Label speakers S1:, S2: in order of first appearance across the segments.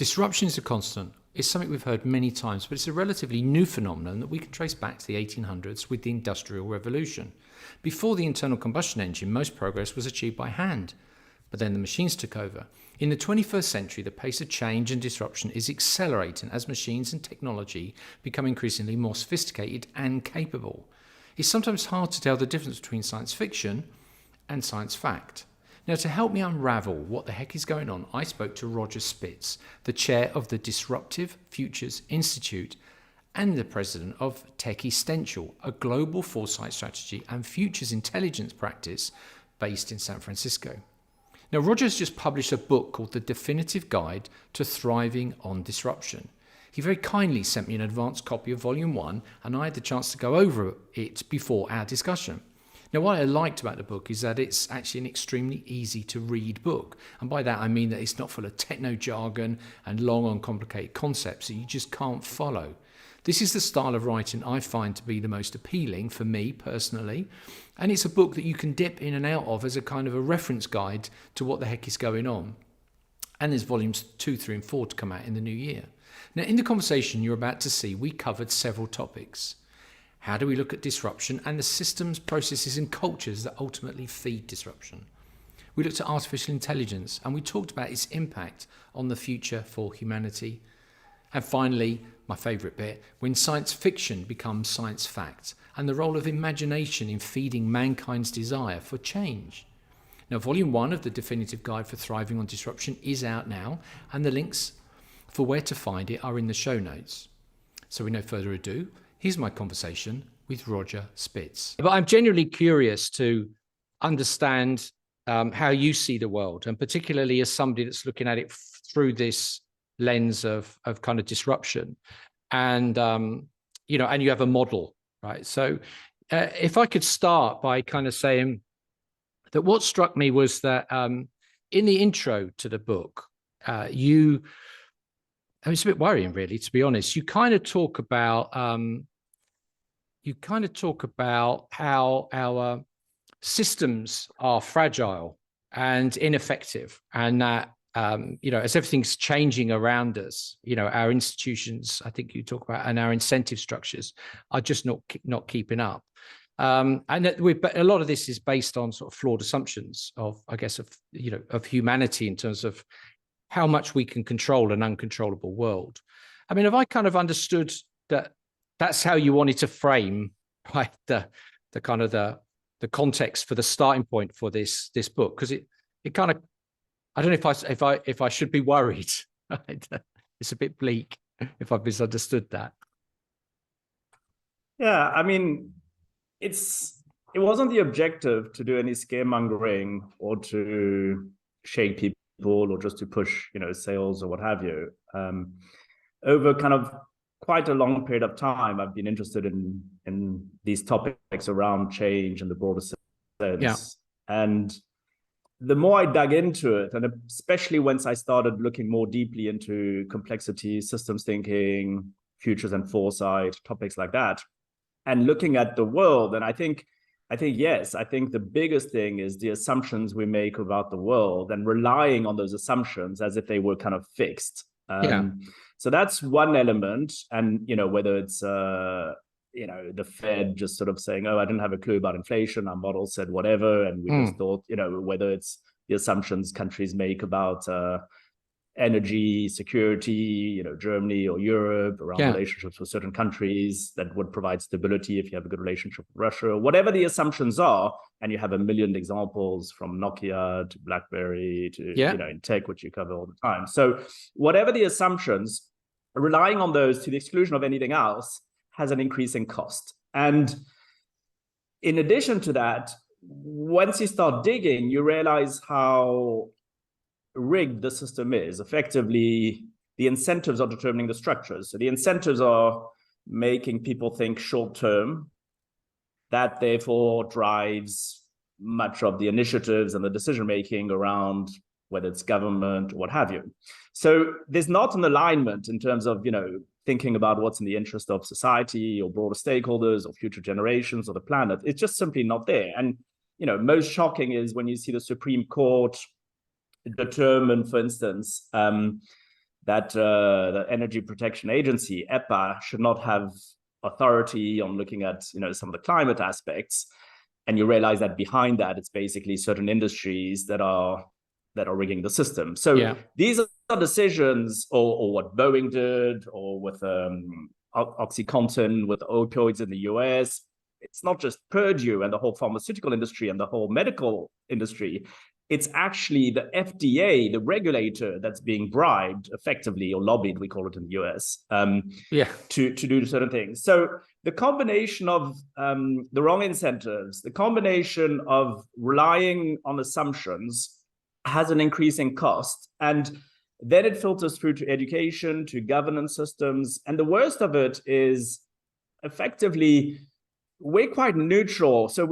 S1: Disruption is a constant. It's something we've heard many times, but it's a relatively new phenomenon that we can trace back to the 1800s with the Industrial Revolution. Before the internal combustion engine, most progress was achieved by hand, but then the machines took over. In the 21st century, the pace of change and disruption is accelerating as machines and technology become increasingly more sophisticated and capable. It's sometimes hard to tell the difference between science fiction and science fact. Now, to help me unravel what the heck is going on, I spoke to Roger Spitz, the chair of the Disruptive Futures Institute and the president of Techistential, a global foresight strategy and futures intelligence practice based in San Francisco. Now, Roger has just published a book called The Definitive Guide to Thriving on Disruption. He very kindly sent me an advanced copy of Volume 1, and I had the chance to go over it before our discussion. Now, what I liked about the book is that it's actually an extremely easy to read book. And by that, I mean that it's not full of techno jargon and long and complicated concepts that you just can't follow. This is the style of writing I find to be the most appealing for me personally. And it's a book that you can dip in and out of as a kind of a reference guide to what the heck is going on. And there's volumes 2, 3, and 4 to come out in the new year. Now, in the conversation you're about to see, we covered several topics. How do we look at disruption and the systems, processes, and cultures that ultimately feed disruption? We looked at artificial intelligence and we talked about its impact on the future for humanity. And finally, my favourite bit, when science fiction becomes science fact and the role of imagination in feeding mankind's desire for change. Now, Volume 1 of the Definitive Guide for Thriving on Disruption is out now, and the links for where to find it are in the show notes. So with no further ado, here's my conversation with Roger Spitz. But I'm genuinely curious to understand how you see the world, and particularly as somebody that's looking at it through this lens of kind of disruption. And, and you have a model, right? So if I could start by kind of saying that what struck me was that in the intro to the book, it's a bit worrying, really, to be honest. You kind of talk about how our systems are fragile and ineffective, and that as everything's changing around us, our institutions, I think you talk about, and our incentive structures are just not keeping up. And that a lot of this is based on sort of flawed assumptions of humanity in terms of how much we can control an uncontrollable world. I mean, have I kind of understood that that's how you wanted to frame, right, the kind of the context for the starting point for this book? Because it kind of, I don't know if I should be worried. Right? It's a bit bleak if I've misunderstood that.
S2: Yeah, I mean, it wasn't the objective to do any scaremongering or to shake people or just to push, sales or what have you. Over kind of quite a long period of time, I've been interested in these topics around change in the broader sense.
S1: Yeah.
S2: And the more I dug into it, and especially once I started looking more deeply into complexity, systems thinking, futures and foresight, topics like that, and looking at the world, and I think the biggest thing is the assumptions we make about the world and relying on those assumptions as if they were kind of fixed. So that's one element. And, whether it's, the Fed just sort of saying, oh, I didn't have a clue about inflation, our model said whatever. And we just thought, whether it's the assumptions countries make about energy security, Germany or Europe around relationships with certain countries that would provide stability if you have a good relationship with Russia, whatever the assumptions are. And you have a million examples from Nokia to BlackBerry to, in tech, which you cover all the time. So whatever the assumptions, relying on those to the exclusion of anything else has an increasing cost. And in addition to that, once you start digging, you realize how rigged the system is. Effectively, the incentives are determining the structures. So the incentives are making people think short term. That therefore drives much of the initiatives and the decision making around whether it's government or what have you. So there's not an alignment in terms of, thinking about what's in the interest of society or broader stakeholders or future generations or the planet. It's just simply not there. And, most shocking is when you see the Supreme Court determine, for instance, that the Energy Protection Agency, EPA, should not have authority on looking at, some of the climate aspects. And you realize that behind that, it's basically certain industries that are rigging the system. So these are decisions, or what Boeing did, or with OxyContin, with opioids in the US. It's not just Purdue and the whole pharmaceutical industry and the whole medical industry. It's actually the FDA, the regulator, that's being bribed effectively, or lobbied, we call it in the US, to do certain things. So the combination of the wrong incentives, the combination of relying on assumptions has an increasing cost. And then it filters through to education, to governance systems. And the worst of it is effectively, we're quite neutral. So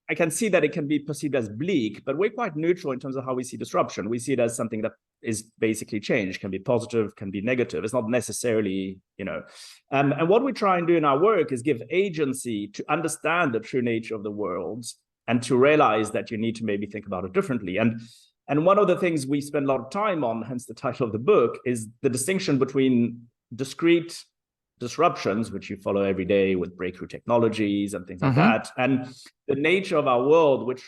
S2: I can see that it can be perceived as bleak, but we're quite neutral in terms of how we see disruption. We see it as something that is basically change, can be positive, can be negative. It's not necessarily, and what we try and do in our work is give agency to understand the true nature of the world and to realize that you need to maybe think about it differently. And one of the things we spend a lot of time on, hence the title of the book, is the distinction between discrete disruptions, which you follow every day with breakthrough technologies and things like that, and the nature of our world, which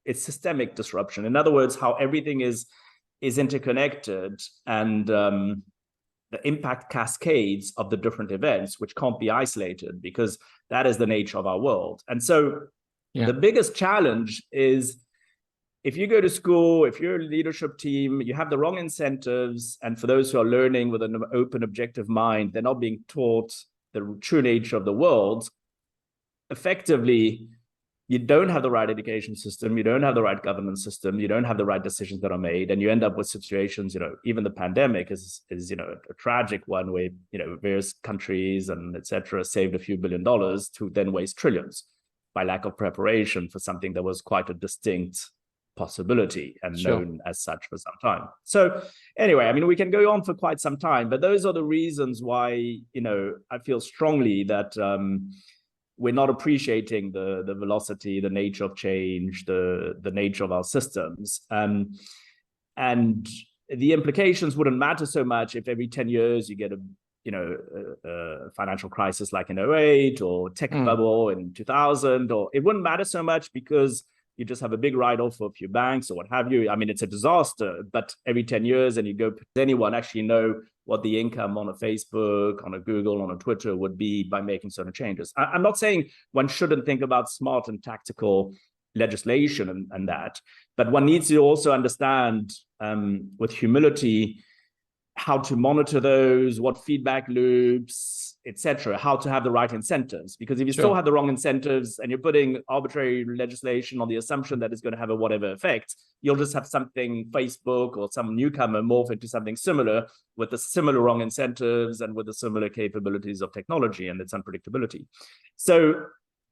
S2: is systemic disruption. In other words, how everything is interconnected, and the impact cascades of the different events, which can't be isolated, because that is the nature of our world. And so the biggest challenge is, if you go to school, if you're a leadership team, you have the wrong incentives. And for those who are learning with an open, objective mind, they're not being taught the true nature of the world. Effectively, you don't have the right education system, you don't have the right governance system, you don't have the right decisions that are made, and you end up with situations, even the pandemic is a tragic one where, various countries and et cetera saved a few $1 billion to then waste trillions by lack of preparation for something that was quite a distinct possibility and known as such for some time. So anyway, we can go on for quite some time, but those are the reasons why, I feel strongly that we're not appreciating the velocity, the nature of change, the nature of our systems. And the implications wouldn't matter so much if every 10 years you get a financial crisis like in 2008 or tech bubble in 2000, or it wouldn't matter so much because you just have a big write-off for a few banks or what have you. It's a disaster, but every 10 years, and does anyone actually know what the income on a Facebook, on a Google, on a Twitter would be by making certain changes? I'm not saying one shouldn't think about smart and tactical legislation and that, but one needs to also understand with humility how to monitor those, what feedback loops, etc., how to have the right incentives. Because if you still have the wrong incentives and you're putting arbitrary legislation on the assumption that it's going to have a whatever effect, you'll just have something, Facebook or some newcomer, morph into something similar with the similar wrong incentives and with the similar capabilities of technology and its unpredictability. So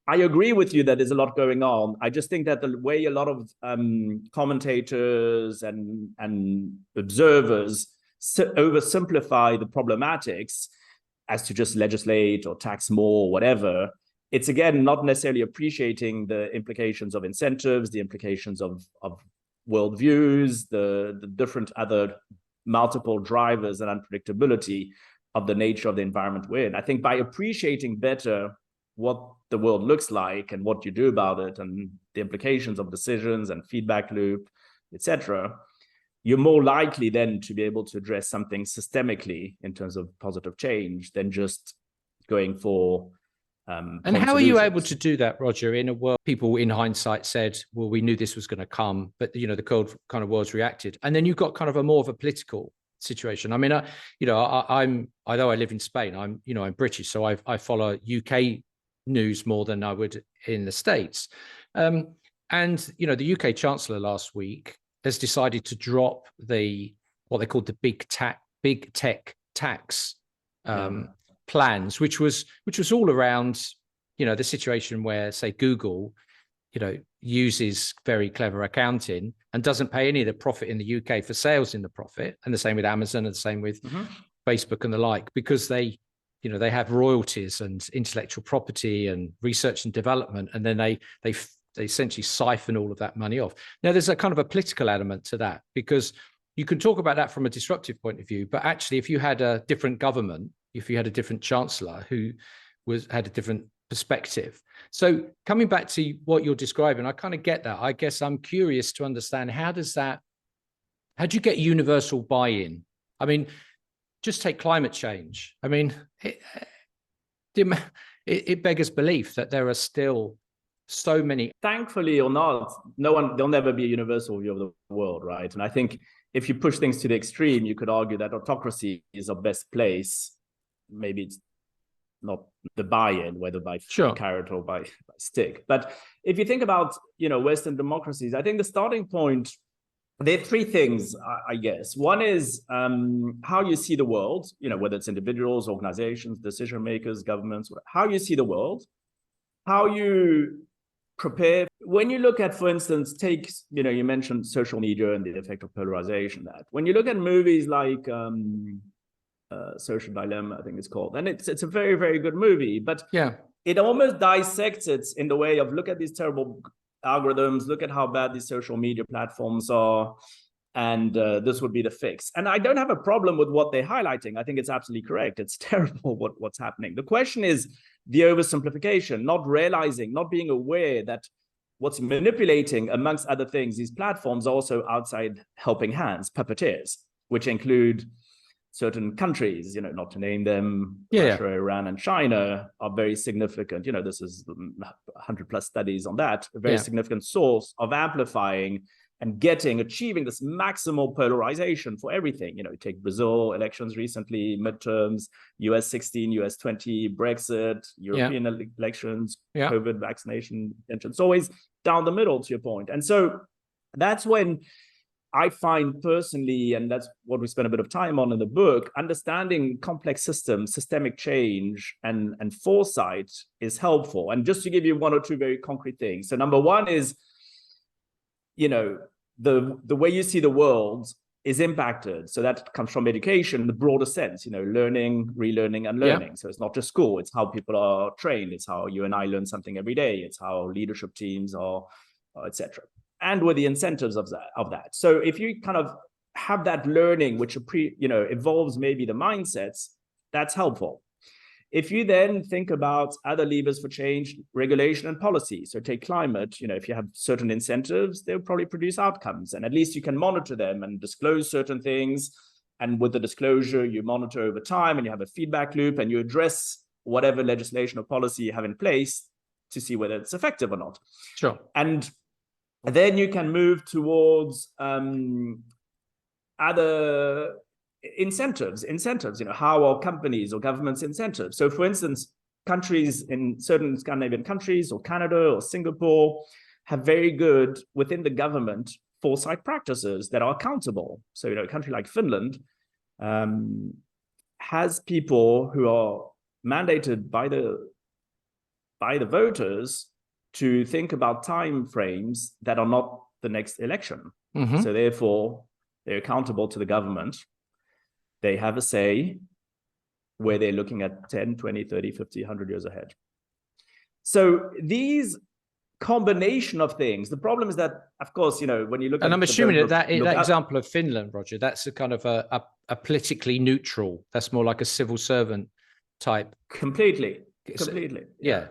S2: I agree with you that there's a lot going on. I just think that the way a lot of commentators and observers oversimplify the problematics as to just legislate or tax more or whatever, it's again not necessarily appreciating the implications of incentives, the implications of worldviews, the different other multiple drivers and unpredictability of the nature of the environment we're in. I think by appreciating better what the world looks like and what you do about it and the implications of decisions and feedback loop, etc., you're more likely then to be able to address something systemically in terms of positive change than just going for
S1: and how are you able to do that, Roger, in a world people in hindsight said, well, we knew this was going to come, but the cold kind of world's reacted, and then you've got kind of a more of a political situation. I'm although I live in Spain, I'm British, so I follow UK news more than I would in the States, and the UK Chancellor last week has decided to drop what they called the big tech tax plans, which was all around the situation where, say, Google uses very clever accounting and doesn't pay any of the profit in the UK for sales in the profit, and the same with Amazon and the same with Facebook and the like, because they have royalties and intellectual property and research and development, and then they essentially siphon all of that money off. Now, there's a kind of a political element to that, because you can talk about that from a disruptive point of view, but actually, if you had a different government, if you had a different chancellor who had a different perspective. So coming back to what you're describing, I kind of get that. I guess I'm curious to understand, how do you get universal buy-in? I mean, just take climate change. I mean, it beggars belief that there are still so many.
S2: Thankfully or not, there'll never be a universal view of the world, right? And I think if you push things to the extreme, you could argue that autocracy is our best place. Maybe it's not the buy-in, whether by carrot or by stick. But if you think about, Western democracies, I think the starting point, there are three things, I guess. One is how you see the world, whether it's individuals, organizations, decision makers, governments, how you see the world, how you prepare. When you look at, for instance, you mentioned social media and the effect of polarization. That when you look at movies like Social Dilemma, I think it's called, and it's a very, very good movie, but it almost dissects it in the way of, look at these terrible algorithms, look at how bad these social media platforms are, and this would be the fix. And I don't have a problem with what they're highlighting. I think it's absolutely correct. It's terrible what's happening. The question is the oversimplification, not realizing, not being aware that what's manipulating, amongst other things, these platforms are also outside helping hands, puppeteers, which include certain countries, not to name them, Russia, Iran, and China are very significant. This is 100+ studies on that, a very significant source of amplifying and achieving this maximal polarization for everything. Take Brazil elections recently, midterms, US 16, US 20, Brexit, European elections, COVID vaccination intention. It's always down the middle, to your point. And so that's when I find personally, and that's what we spend a bit of time on in the book, understanding complex systems, systemic change, and foresight is helpful. And just to give you one or two very concrete things. So number one is, the way you see the world is impacted. So that comes from education in the broader sense, learning, relearning, and learning. So it's not just school, it's how people are trained. It's how you and I learn something every day. It's how leadership teams are, etc. And with the incentives of that. So if you kind of have that learning, which evolves maybe the mindsets, that's helpful. If you then think about other levers for change, regulation and policy, so take climate, if you have certain incentives, they'll probably produce outcomes, and at least you can monitor them and disclose certain things. And with the disclosure, you monitor over time and you have a feedback loop and you address whatever legislation or policy you have in place to see whether it's effective or not.
S1: Sure.
S2: And then you can move towards other incentives, how are companies or governments incentives? So for instance, countries in certain Scandinavian countries or Canada or Singapore have very good, within the government, foresight practices that are accountable. So, a country like Finland has people who are mandated by the voters to think about time frames that are not the next election. So therefore, they're accountable to the government. They have a say where they're looking at 10, 20, 30, 50, 100 years ahead. So these combination of things, the problem is that, of course, when you look at...
S1: And I'm assuming that example of Finland, Roger, that's a kind of a politically neutral, that's more like a civil servant type.
S2: Completely. Yeah,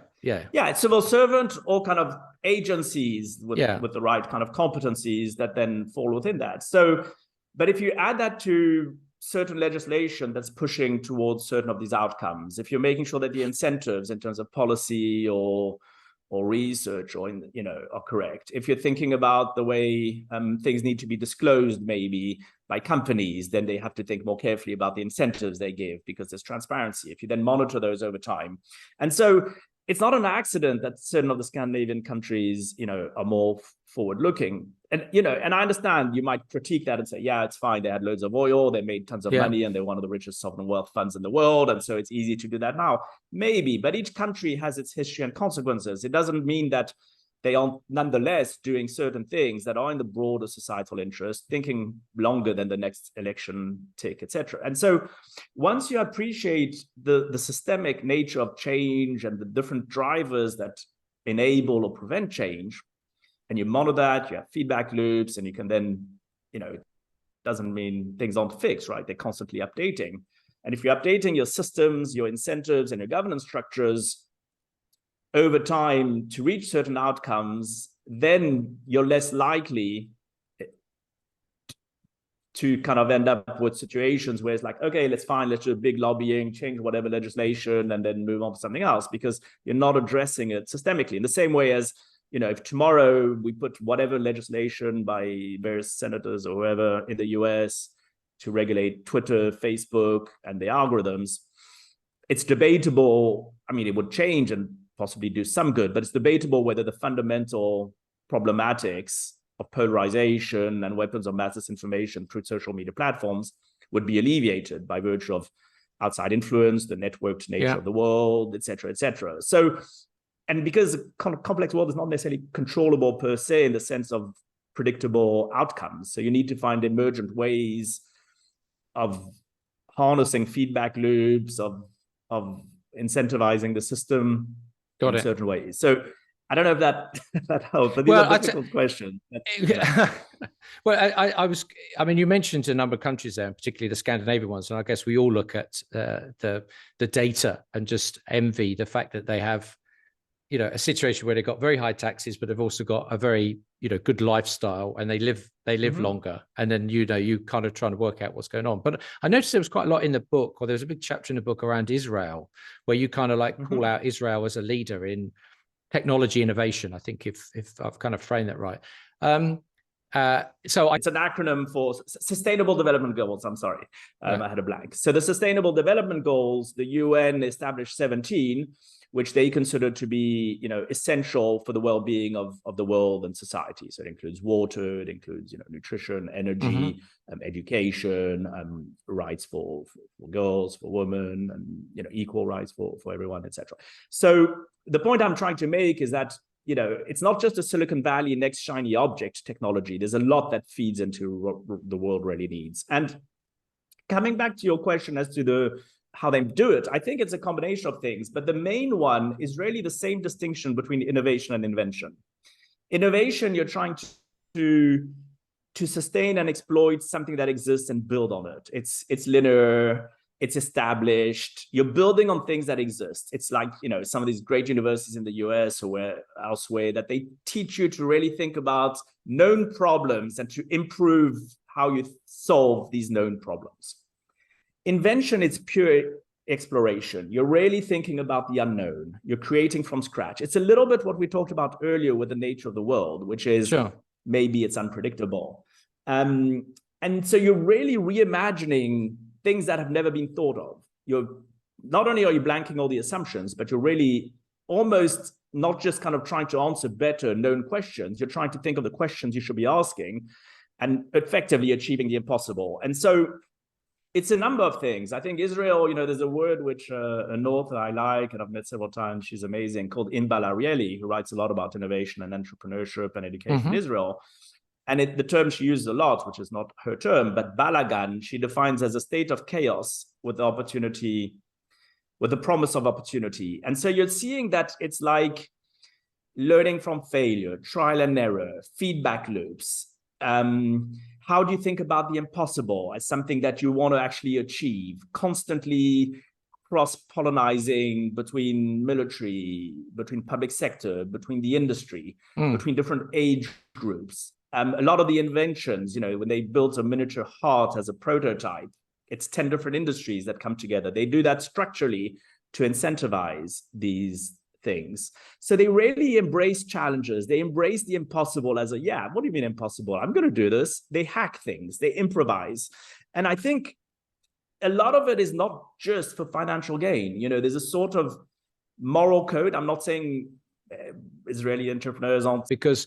S2: it's civil servant or kind of agencies with the right kind of competencies that then fall within that. So, but if you add that to certain legislation that's pushing towards certain of these outcomes, if you're making sure that the incentives in terms of policy or research are correct, if you're thinking about the way things need to be disclosed maybe by companies, then they have to think more carefully about the incentives they give because there's transparency. If you then monitor those over time. And so it's not an accident that certain of the Scandinavian countries, are more forward-looking. And, and I understand you might critique that and say, yeah, it's fine. They had loads of oil, they made tons of money, and they're one of the richest sovereign wealth funds in the world. And so it's easy to do that now. Maybe, but each country has its history and consequences. It doesn't mean that they are nonetheless doing certain things that are in the broader societal interest, thinking longer than the next election tick, etc. And so once you appreciate the systemic nature of change and the different drivers that enable or prevent change, and you monitor that, you have feedback loops, and you can then, doesn't mean things aren't fixed, right? They're constantly updating. And if you're updating your systems, your incentives, and your governance structures over time to reach certain outcomes, then you're less likely to kind of end up with situations where it's like, okay, let's do a big lobbying, change whatever legislation, and then move on to something else, because you're not addressing it systemically. In the same way as, if tomorrow we put whatever legislation by various senators or whoever in the US to regulate Twitter, Facebook, and the algorithms, it's debatable. I mean, it would change and possibly do some good, but it's debatable whether the fundamental problematics of polarization and weapons of mass disinformation through social media platforms would be alleviated by virtue of outside influence, the networked nature of the world, et cetera, et cetera. So, and because the complex world is not necessarily controllable per se in the sense of predictable outcomes, so you need to find emergent ways of harnessing feedback loops, of incentivizing the system in certain ways. So I don't know if that helped, but these are difficult questions.
S1: Well, I mean, you mentioned a number of countries there, and particularly the Scandinavian ones, and I guess we all look at the data and just envy the fact that they have, a situation where they've got very high taxes, but they've also got a very, good lifestyle, and they live longer. And then, you kind of trying to work out what's going on. But I noticed there was quite a lot in the book, or there was a big chapter in the book around Israel, where you kind of call out Israel as a leader in technology innovation. I think if I've kind of framed that right. So
S2: it's an acronym for Sustainable Development Goals. I'm sorry, I had a blank. So the Sustainable Development Goals, the UN established 17, which they consider to be, essential for the well-being of the world and society. So it includes water, it includes, nutrition, energy, education, rights for girls, for women, and equal rights for everyone, etc. So the point I'm trying to make is that it's not just a Silicon Valley next shiny object technology. There's a lot that feeds into what the world really needs. And coming back to your question as to how they do it, I think it's a combination of things, but the main one is really the same distinction between innovation and invention. Innovation, you're trying to sustain and exploit something that exists and build on it. It's linear, it's established, you're building on things that exist. It's like, some of these great universities in the US or elsewhere that they teach you to really think about known problems and to improve how you solve these known problems. Invention is pure exploration. You're really thinking about the unknown. You're creating from scratch. It's a little bit what we talked about earlier with the nature of the world, which is maybe it's unpredictable. And so you're really reimagining things that have never been thought of. You're not only are you blanking all the assumptions, but you're really almost not just kind of trying to answer better known questions. You're trying to think of the questions you should be asking and effectively achieving the impossible. And so it's a number of things. I think Israel, there's a word which an author I like, and I've met several times, she's amazing, called Inbal Arieli, who writes a lot about innovation and entrepreneurship and education in Israel. And the term she uses a lot, which is not her term, but balagan, she defines as a state of chaos with the opportunity, with the promise of opportunity. And so you're seeing that it's like learning from failure, trial and error, feedback loops. How do you think about the impossible as something that you want to actually achieve? Constantly cross-pollinizing between military, between public sector, between the industry, between different age groups. A lot of the inventions, when they built a miniature heart as a prototype, it's 10 different industries that come together. They do that structurally to incentivize these things. So they really embrace challenges. They embrace the impossible as what do you mean impossible? I'm going to do this. They hack things. They improvise. And I think a lot of it is not just for financial gain. There's a sort of moral code. I'm not saying Israeli entrepreneurs aren't,
S1: because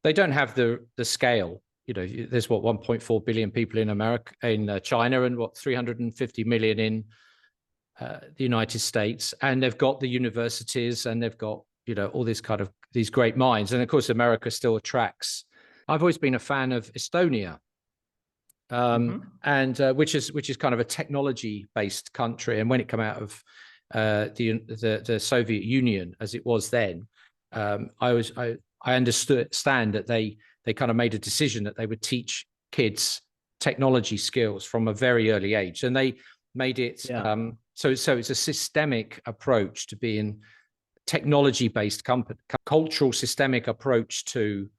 S1: they don't have the scale. There's 1.4 billion people in America, in China, and 350 million in the United States, and they've got the universities, and they've got all this kind of these great minds, and of course America still attracts. I've always been a fan of Estonia, and which is kind of a technology-based country, and when it came out of the Soviet Union as it was then, I understand that they kind of made a decision that they would teach kids technology skills from a very early age, and they made it so it's a systemic approach to being technology-based company, cultural systemic approach to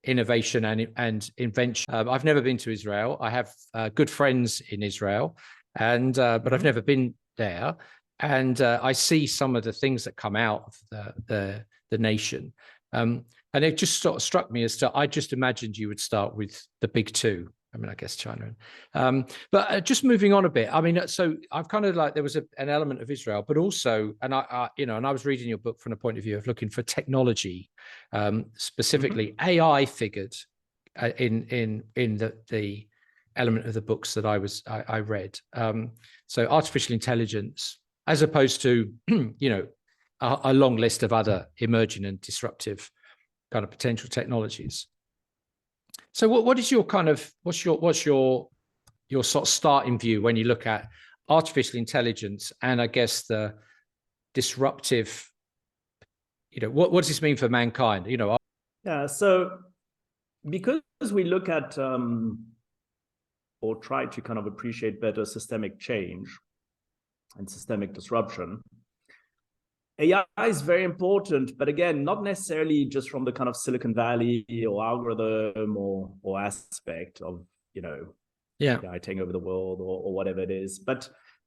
S1: innovation and invention. I've never been to Israel. I have good friends in Israel, and but I've never been there. And I see some of the things that come out of the nation, and it just sort of struck me as to I just imagined you would start with the big two. I mean, I guess China. But just moving on a bit. I mean, so I've kind of like there was an element of Israel, but also, and I was reading your book from the point of view of looking for technology, specifically AI figured in the element of the books that I read. So artificial intelligence, as opposed to a long list of other emerging and disruptive kind of potential technologies. So what is your kind of what's your sort of starting view when you look at artificial intelligence and I guess the disruptive, what does this mean for mankind?
S2: Yeah, so because we look at or try to kind of appreciate better systemic change and systemic disruption, AI is very important, but again, not necessarily just from the kind of Silicon Valley or algorithm or aspect of, AI taking over the world or whatever it is,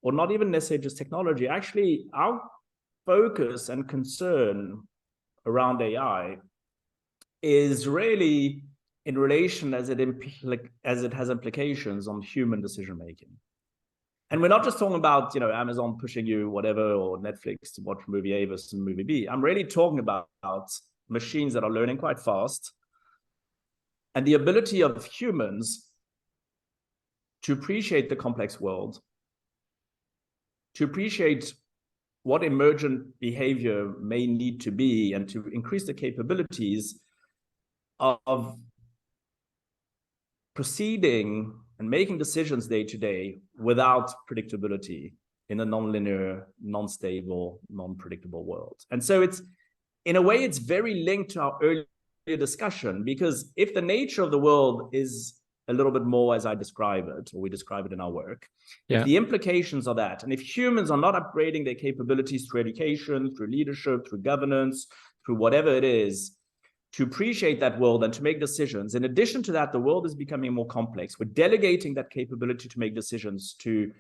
S2: or not even necessarily just technology. Actually, our focus and concern around AI is really in relation as it has implications on human decision-making. And we're not just talking about, Amazon pushing you whatever, or Netflix to watch movie A versus movie B. I'm really talking about machines that are learning quite fast, and the ability of humans to appreciate the complex world, to appreciate what emergent behavior may need to be, and to increase the capabilities of proceeding and making decisions day to day without predictability in a non-linear, non-stable, non-predictable world. And so it's, in a way, it's very linked to our earlier discussion, because if the nature of the world is a little bit more as I describe it, or we describe it in our work, if the implications are that, and if humans are not upgrading their capabilities through education, through leadership, through governance, through whatever it is, to appreciate that world and to make decisions. In addition to that, the world is becoming more complex. We're delegating that capability to make decisions to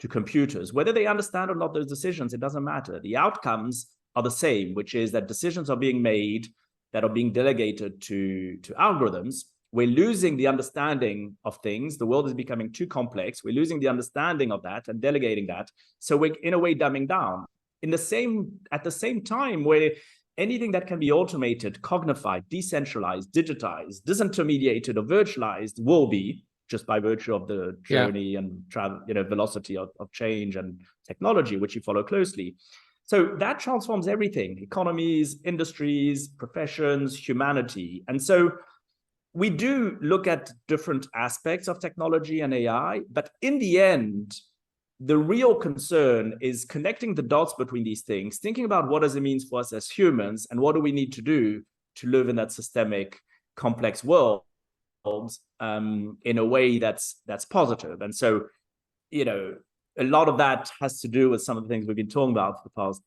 S2: computers. Whether they understand or not those decisions, it doesn't matter. The outcomes are the same, which is that decisions are being made that are being delegated to algorithms. We're losing the understanding of things. The world is becoming too complex. We're losing the understanding of that and delegating that. So we're, in a way, dumbing down. At the same time, where anything that can be automated, cognified, decentralized, digitized, disintermediated, or virtualized will be, just by virtue of the journey and travel, velocity of change and technology, which you follow closely. So that transforms everything: economies, industries, professions, humanity. And so we do look at different aspects of technology and AI, but in the end, the real concern is connecting the dots between these things, thinking about what does it mean for us as humans, and what do we need to do to live in that systemic, complex world in a way that's positive. And so, a lot of that has to do with some of the things we've been talking about for the past,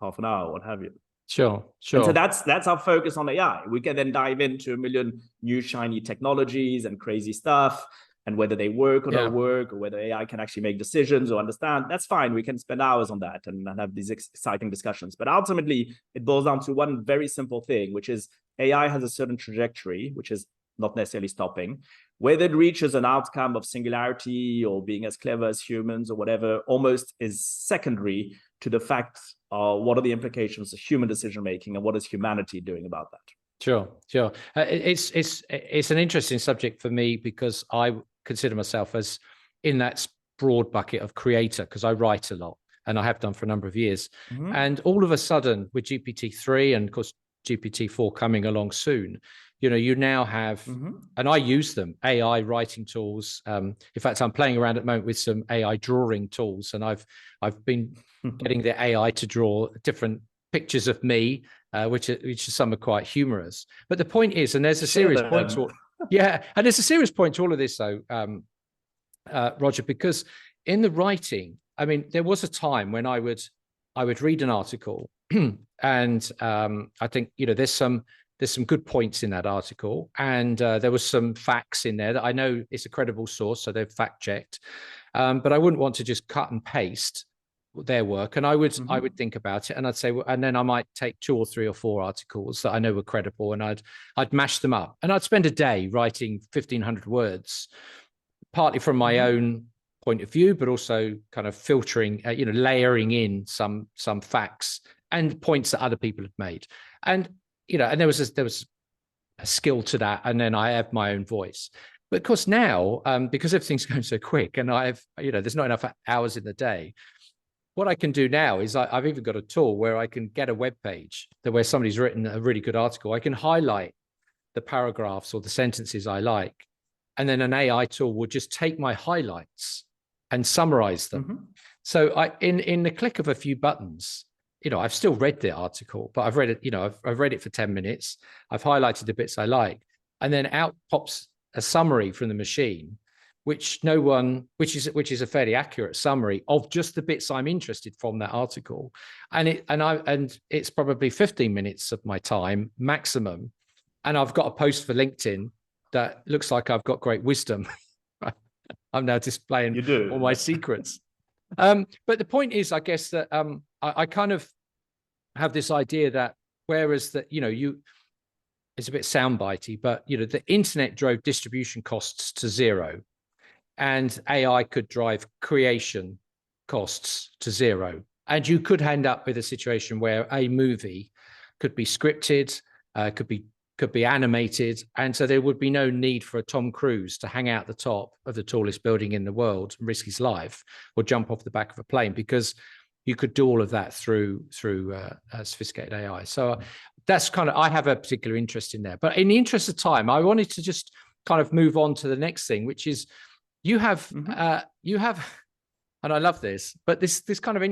S2: half an hour, what have you.
S1: Sure.
S2: And so that's our focus on AI. We can then dive into a million new shiny technologies and crazy stuff, and whether they work or don't work, or whether AI can actually make decisions or understand. That's fine. We can spend hours on that and have these exciting discussions. But ultimately, it boils down to one very simple thing, which is AI has a certain trajectory, which is not necessarily stopping. Whether it reaches an outcome of singularity or being as clever as humans or whatever, almost is secondary to the fact of what are the implications of human decision-making and what is humanity doing about that.
S1: Sure. It's an interesting subject for me, because I consider myself as in that broad bucket of creator, because I write a lot, and I have done for a number of years. And all of a sudden, with GPT-3 and of course GPT-4 coming along soon, you now have, and I use them, AI writing tools. In fact, I'm playing around at the moment with some AI drawing tools, and I've been getting the AI to draw different pictures of me, which some are quite humorous. But the point is, and there's a serious point to Yeah, and there's a serious point to all of this, though, Roger, because in the writing, I mean, there was a time when I would read an article, and I think there's some good points in that article, and there was some facts in there that I know it's a credible source, so they've fact checked, but I wouldn't want to just cut and paste their work, and I would think about it, and I'd say, well, and then I might take 2 or 3 or 4 articles that I know were credible, and I'd mash them up, and I'd spend a day writing 1,500 words, partly from my own point of view, but also kind of filtering, layering in some facts and points that other people have made, and and there was a skill to that, and then I have my own voice. But of course now, because everything's going so quick, and there's not enough hours in the day. What I can do now is I've even got a tool where I can get a web page where somebody's written a really good article. I can highlight the paragraphs or the sentences I like, and then an AI tool will just take my highlights and summarize them. So in the click of a few buttons, I've still read the article, but I've read it, I've read it for 10 minutes. I've highlighted the bits I like, and then out pops a summary from the machine, which is a fairly accurate summary of just the bits I'm interested from that article. And it's probably 15 minutes of my time maximum. And I've got a post for LinkedIn that looks like I've got great wisdom. I'm now displaying all my secrets. But the point is, I guess, that I kind of have this idea that whereas that, it's a bit soundbitey, but, the internet drove distribution costs to zero, and AI could drive creation costs to zero. And you could end up with a situation where a movie could be scripted, could be animated, and so there would be no need for a Tom Cruise to hang out the top of the tallest building in the world and risk his life, or jump off the back of a plane, because you could do all of that through sophisticated AI. So that's kind of, I have a particular interest in there. But in the interest of time, I wanted to just kind of move on to the next thing, which is you have, and I love this, but this kind of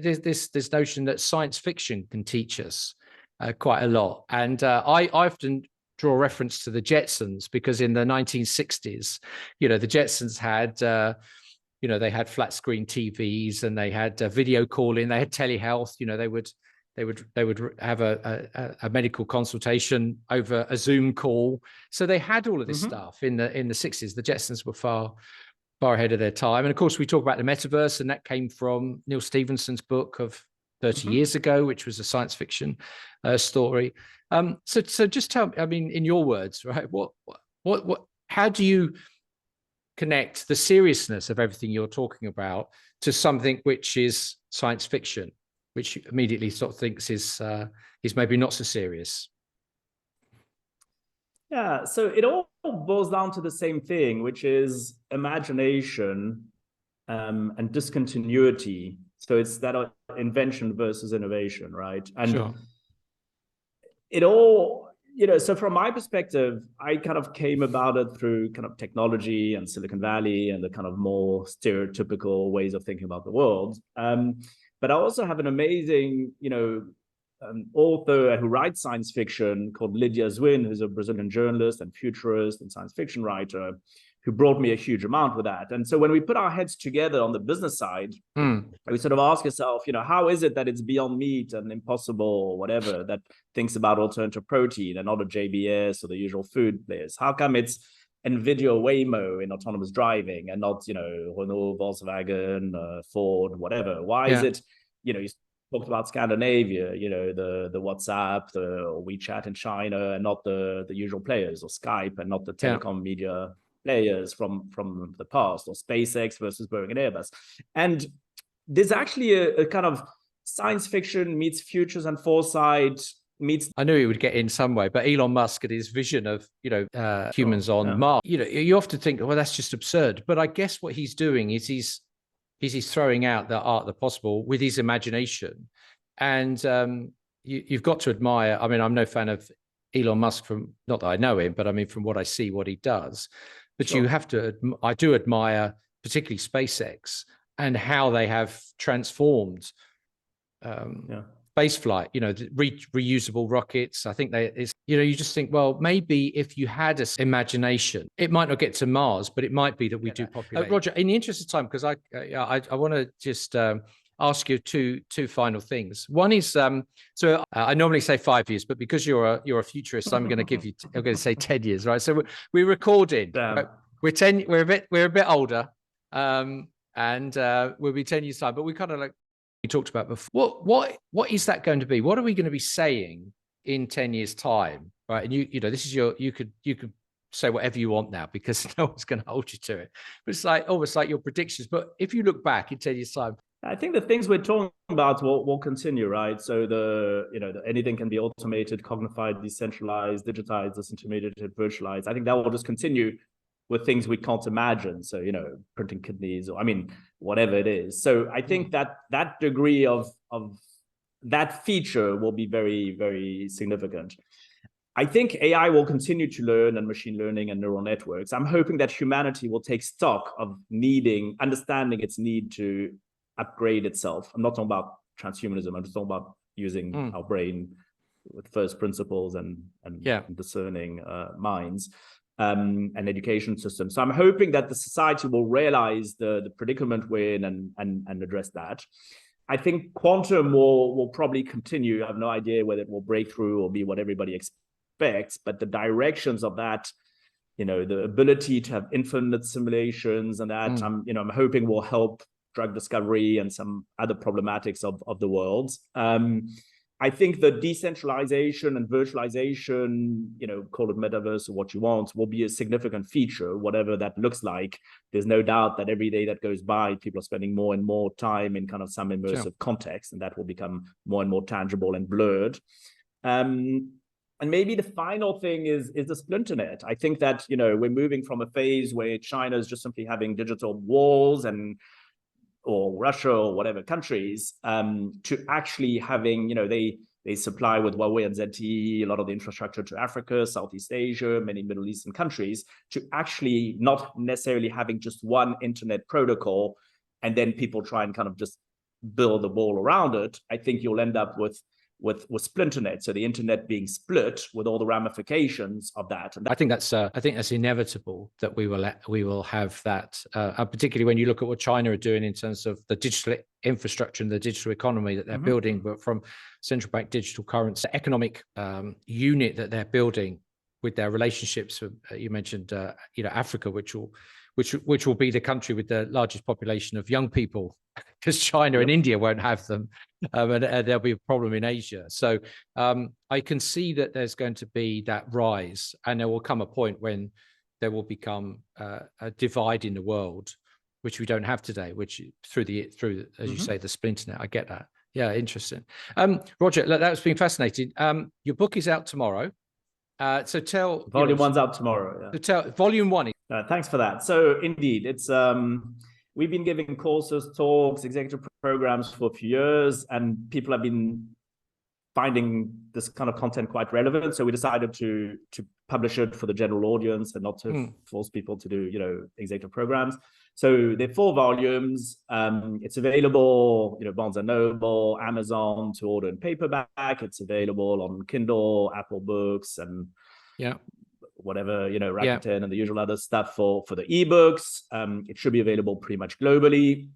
S1: this notion that science fiction can teach us quite a lot. And I often draw reference to the Jetsons, because in the 1960s, the Jetsons had, they had flat screen TVs, and they had video calling, they had telehealth. They would have a medical consultation over a Zoom call. So they had all of this stuff in the 60s. The Jetsons were far ahead of their time. And of course, we talk about the metaverse, and that came from Neil Stephenson's book of 30 years ago, which was a science fiction story. So just tell me, I mean, in your words, right? How do you connect the seriousness of everything you're talking about to something which is science fiction, which you immediately sort of thinks is maybe not so serious?
S2: Yeah, so it all boils down to the same thing, which is imagination and discontinuity. So it's that invention versus innovation, right? And
S1: sure.
S2: It all, so from my perspective, I kind of came about it through kind of technology and Silicon Valley and the kind of more stereotypical ways of thinking about the world. But I also have an amazing, author who writes science fiction called Lydia Zwin, who's a Brazilian journalist and futurist and science fiction writer, who brought me a huge amount with that. And so when we put our heads together on the business side, we sort of ask yourself, how is it that it's Beyond Meat and Impossible or whatever that thinks about alternative protein and not a JBS or the usual food players? How come it's NVIDIA Waymo in autonomous driving and not, Renault, Volkswagen, Ford, whatever? Why is it, you talked about Scandinavia, the WhatsApp, the WeChat in China, and not the usual players, or Skype and not the telecom media players from the past, or SpaceX versus Boeing and Airbus. And there's actually a kind of science fiction meets futures and foresight meets.
S1: I knew he would get in some way, but Elon Musk and his vision of humans on Mars. You often think, well, that's just absurd. But I guess what he's doing is he's throwing out the art of the possible with his imagination, and you've got to admire. I mean, I'm no fan of Elon Musk, from not that I know him, but I mean from what I see, what he does. But you have to. I do admire particularly SpaceX and how they have transformed space flight, you know, the reusable rockets. I think you just think, well, maybe if you had an imagination, it might not get to Mars, but it might be that we do populate. Roger, in the interest of time, because I want to just ask you two final things. One is, so I normally say 5 years, but because you're a futurist, I'm going to say 10 years, right? So we're recording. Right? We're a bit older, and we'll be 10 years time, but we kind of like we talked about before. What is that going to be? What are we going to be saying in 10 years time, right? And you know, this is you could say whatever you want now because no one's going to hold you to it. But it's like almost like your predictions. But if you look back in 10 years time,
S2: I think the things we're talking about will continue, right? So anything can be automated, cognified, decentralized, digitized, disintermediated, virtualized. I think that will just continue with things we can't imagine. So, you know, printing kidneys, or I mean, whatever it is. So I think that degree of that feature will be very, very significant. I think AI will continue to learn, and machine learning and neural networks. I'm hoping that humanity will take stock of understanding its need to upgrade itself. I'm not talking about transhumanism. I'm just talking about using our brain with first principles and discerning minds. And education system. So I'm hoping that the society will realize the predicament we're in and address that. I think quantum will probably continue. I have no idea whether it will break through or be what everybody expects, but the directions of that, you know, the ability to have infinite simulations and that, I'm hoping will help drug discovery and some other problematics of the world. I think the decentralization and virtualization, you know, call it metaverse or what you want, will be a significant feature, whatever that looks like. There's no doubt that every day that goes by, people are spending more and more time in kind of some immersive context, and that will become more and more tangible and blurred. And maybe the final thing is the splinternet. I think that, you know, we're moving from a phase where China is just simply having digital walls or Russia or whatever countries, to actually having, you know, they supply with Huawei and ZTE a lot of the infrastructure to Africa, Southeast Asia, many Middle Eastern countries, to actually not necessarily having just one internet protocol and then people try and kind of just build a wall around it. I think you'll end up with splinternet, so the internet being split with all the ramifications of that. And
S1: I think that's inevitable that we will have that, particularly when you look at what China are doing in terms of the digital infrastructure and the digital economy that they're building, but from central bank digital currency economic unit that they're building with their relationships. You mentioned, you know, Africa, which will be the country with the largest population of young people, because China and India won't have them, and there'll be a problem in Asia. So I can see that there's going to be that rise, and there will come a point when there will become a divide in the world, which we don't have today, which through as you say, the splinternet. I get that. Yeah, interesting. Roger, that's been fascinating. Your book is out tomorrow. So tell
S2: Volume 1's out tomorrow. Yeah.
S1: So tell Volume 1.
S2: Thanks for that. So indeed, it's we've been giving courses, talks, executive programs for a few years, and people have been finding this kind of content quite relevant. So we decided to publish it for the general audience and not to force people to do, you know, executive programs. So they're 4 volumes. It's available, you know, Barnes & Noble, Amazon to order in paperback. It's available on Kindle, Apple Books, and whatever, you know, Rakuten and the usual other stuff for the ebooks. It should be available pretty much globally.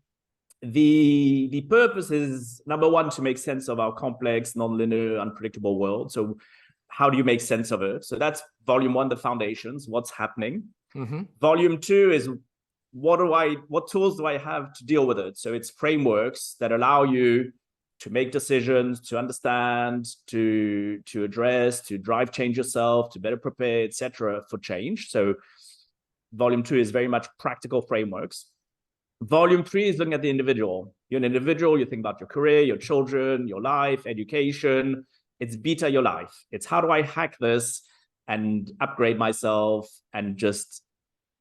S2: The purpose is, number one, to make sense of our complex, nonlinear, unpredictable world. So how do you make sense of it? So that's Volume 1, the foundations, what's happening. Volume 2 is what tools do I have to deal with it? So it's frameworks that allow you to make decisions, to understand, to address, to drive change yourself, to better prepare, etc., for change. So Volume 2 is very much practical frameworks. Volume 3 is looking at the individual. You're an individual, you think about your career, your children, your life, education. It's beta your life. It's how do I hack this and upgrade myself and just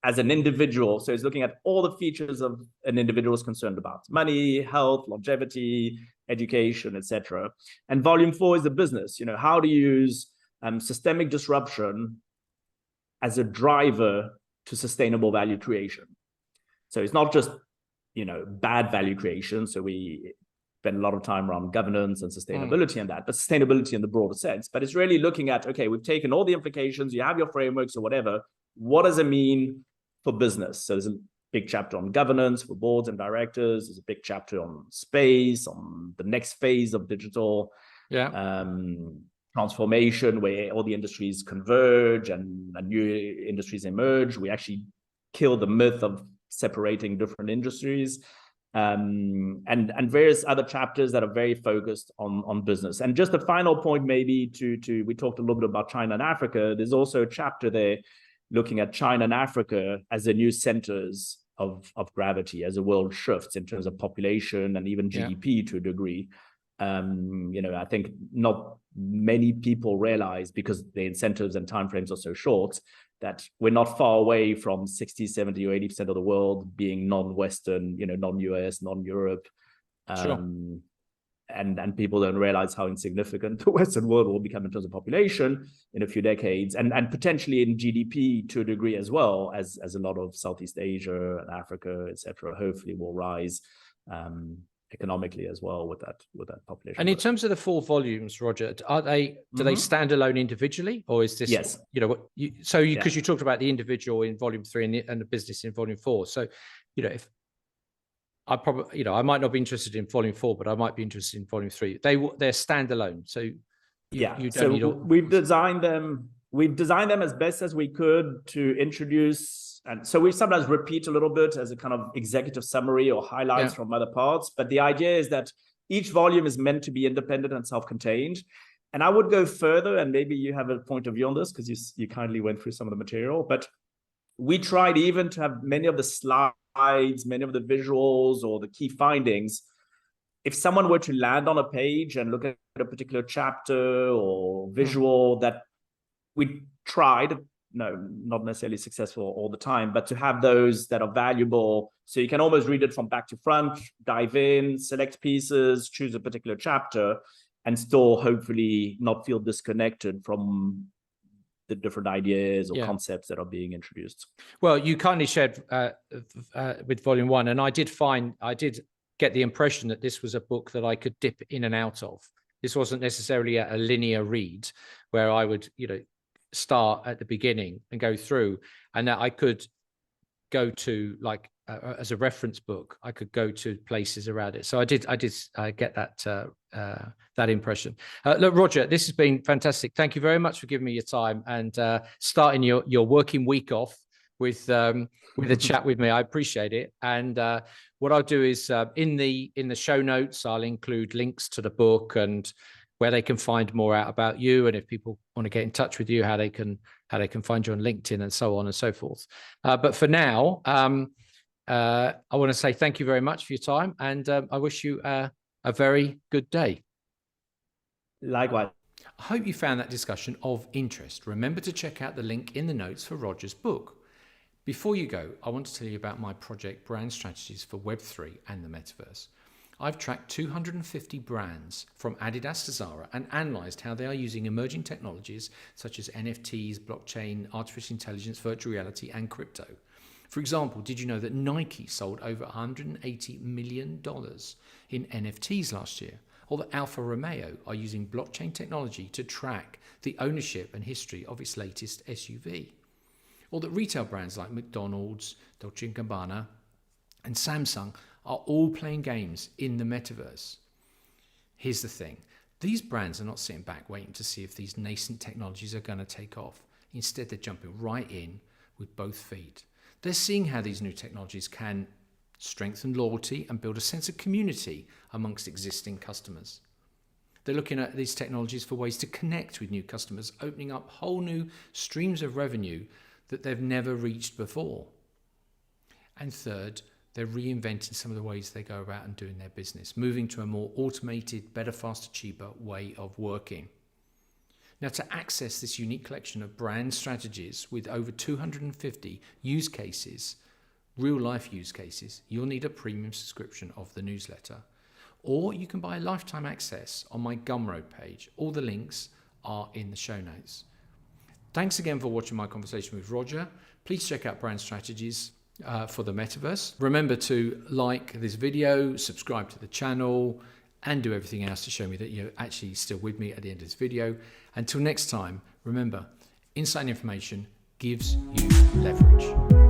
S2: as an individual. So it's looking at all the features of an individual is concerned about: money, health, longevity, education, etc. And Volume 4 is the business. You know, how to use systemic disruption as a driver to sustainable value creation. So it's not just, you know, bad value creation. So we spend a lot of time around governance and sustainability and that, but sustainability in the broader sense. But it's really looking at, okay, we've taken all the implications, you have your frameworks or whatever. What does it mean for business? So there's a big chapter on governance for boards and directors. There's a big chapter on space, on the next phase of digital transformation, where all the industries converge and new industries emerge. We actually kill the myth of separating different industries. And various other chapters that are very focused on business. And just a final point, maybe we talked a little bit about China and Africa. There's also a chapter there looking at China and Africa as the new centers of gravity as the world shifts in terms of population and even GDP to a degree. I think not many people realize, because the incentives and timeframes are so short, that we're not far away from 60, 70, or 80% of the world being non-Western, non-US, non-Europe.
S1: Sure.
S2: And people don't realize how insignificant the Western world will become in terms of population in a few decades, and potentially in GDP to a degree as well, as a lot of Southeast Asia and Africa, et cetera, hopefully will rise economically as well with that population.
S1: And in terms of the 4 volumes, Roger, do they stand alone individually, or is this,
S2: yes,
S1: because you talked about the individual in volume 3 and the business in volume 4. So, if I probably, I might not be interested in volume 4, but I might be interested in volume 3. They're standalone. So you don't need all...
S2: We've designed them as best as we could to introduce. And so we sometimes repeat a little bit as a kind of executive summary or highlights from other parts. But the idea is that each volume is meant to be independent and self-contained. And I would go further, and maybe you have a point of view on this because you kindly went through some of the material. But we tried even to have many of the slides, many of the visuals or the key findings. If someone were to land on a page and look at a particular chapter or visual that we tried, no, not necessarily successful all the time, but to have those that are valuable. So you can almost read it from back to front, dive in, select pieces, choose a particular chapter, and still hopefully not feel disconnected from the different ideas or concepts that are being introduced.
S1: Well, you kindly shared with volume 1, and I did get the impression that this was a book that I could dip in and out of. This wasn't necessarily a linear read where I would, start at the beginning and go through, and that I could go to, like, as a reference book, I could go to places around it. So I did get that impression. Look, Roger, this has been fantastic. Thank you very much for giving me your time and starting your working week off with a chat with me. I appreciate it. And what I'll do is in the show notes, I'll include links to the book and where they can find more out about you, and if people want to get in touch with you, how they can find you on LinkedIn and so on and so forth. But for now, I want to say thank you very much for your time, and I wish you a very good day.
S2: Likewise.
S1: I hope you found that discussion of interest. Remember to check out the link in the notes for Roger's book. Before you go, I want to tell you about my project Brand Strategies for Web3 and the Metaverse. I've tracked 250 brands from Adidas to Zara and analyzed how they are using emerging technologies such as NFTs, blockchain, artificial intelligence, virtual reality, and crypto. For example, did you know that Nike sold over $180 million in NFTs last year? Or that Alfa Romeo are using blockchain technology to track the ownership and history of its latest SUV? Or that retail brands like McDonald's, Dolce & Gabbana, and Samsung are all playing games in the metaverse. Here's the thing. These brands are not sitting back waiting to see if these nascent technologies are going to take off. Instead, they're jumping right in with both feet. They're seeing how these new technologies can strengthen loyalty and build a sense of community amongst existing customers. They're looking at these technologies for ways to connect with new customers, opening up whole new streams of revenue that they've never reached before. And third, they're reinventing some of the ways they go about and doing their business, moving to a more automated, better, faster, cheaper way of working. Now, to access this unique collection of brand strategies with over 250 use cases, real-life use cases, you'll need a premium subscription of the newsletter. Or you can buy lifetime access on my Gumroad page. All the links are in the show notes. Thanks again for watching my conversation with Roger. Please check out Brand Strategies for the Metaverse. Remember to like this video, subscribe to the channel, and do everything else to show me that you're actually still with me at the end of this video. Until next time, remember, insight and information gives you leverage.